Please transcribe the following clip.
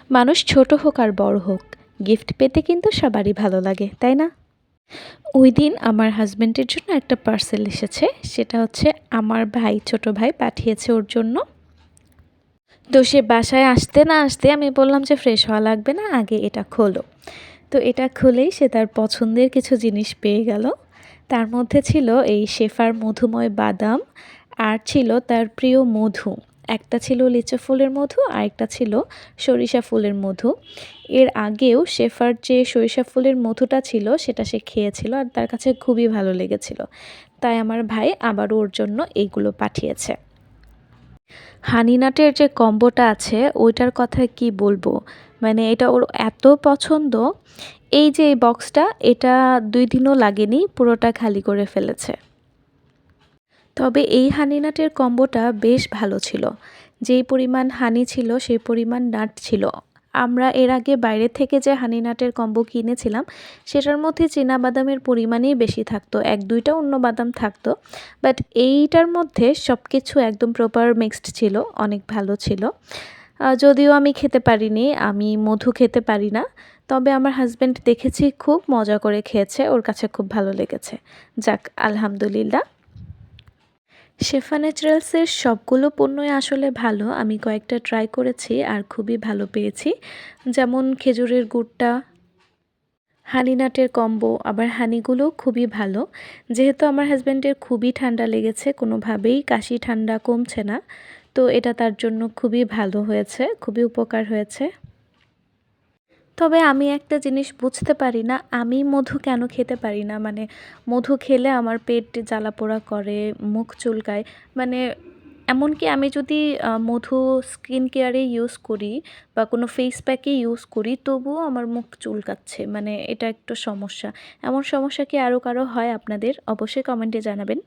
মানুষ ছোট হোক আর বড় হোক, গিফট পেতে কিন্তু সবারই ভালো লাগে, তাই না? ওই দিন আমার হাজব্যান্ডের জন্য একটা পার্সেল এসেছে। সেটা হচ্ছে আমার ভাই, ছোট ভাই পাঠিয়েছে ওর জন্য। তো সে বাসায় আসতে না আসতে আমি বললাম যে ফ্রেশ হওয়া লাগবে না, আগে এটা খোলো। তো এটা খুলেই সে তার পছন্দের কিছু জিনিস পেয়ে গেল। তার মধ্যে ছিল এই শেফার মধুময় বাদাম, আর ছিল তার প্রিয় মধু। একটা ছিল লিচু ফুলের মধু, আর একটা ছিল সরিষা ফুলের মধু। এর আগেও শেফার যে সরিষা ফুলের মধুটা ছিল সেটা সে খেয়েছিল, আর তার কাছে খুবই ভালো লেগেছিল। তাই আমার ভাই আবারও ওর জন্য এইগুলো পাঠিয়েছে। হানিনাটের যে কম্বোটা আছে ওইটার কথা কি বলবো, মানে এটা ওর এত পছন্দ। এই যে এই বক্সটা, এটা 2 দিনও লাগেনি, পুরোটা খালি করে ফেলেছে। তবে এই হানিনাটের কম্বোটা বেশ ভালো ছিল। যেই পরিমাণ হানি ছিল সেই পরিমাণ নাট ছিল। আমরা এর আগে বাইরে থেকে যে হানি নাটের কম্বো কিনেছিলাম সেটার মধ্যে চীনাবাদামের পরিমাণই বেশি থাকতো, 1-2টা অন্য বাদাম থাকতো। বাট এইটার মধ্যে সব কিছু একদম প্রপার মিক্সড ছিল, অনেক ভালো ছিল। যদিও আমি খেতে পারিনি, আমি মধু খেতে পারি না। তবে আমার হাজব্যান্ড দেখেছি খুব মজা করে খেয়েছে, ওর কাছে খুব ভালো লেগেছে। যাক, আলহামদুলিল্লাহ। শেফা ন্যাচারালসের সবগুলো পণ্যই আসলে ভালো। আমি কয়েকটা ট্রাই করেছি আর খুবই ভালো পেয়েছি। যেমন খেজুরের গুড়টা, হানি নাটের কম্বো, আবার হানিগুলোও খুবই ভালো। যেহেতু আমার হাজব্যান্ডের খুবই ঠান্ডা লেগেছে, কোনোভাবেই কাশি ঠান্ডা কমছে না, তো এটা তার জন্য খুবই ভালো হয়েছে, খুবই উপকার হয়েছে। তবে আমি একটা জিনিস বুঝতে পারি না, আমি মধু কেন খেতে পারি না? মানে মধু খেলে আমার পেট জ্বালাপোড়া করে, মুখ চুলকায়। মানে এমনকি আমি যদি মধু স্কিন কেয়ারে ইউজ করি বা কোনো ফেস প্যাকে ইউজ করি, তবুও আমার মুখ চুলকাচ্ছে। মানে এটা একটু সমস্যা। এমন সমস্যা কি আরও কারো হয় আপনাদের? অবশ্যই কমেন্টে জানাবেন।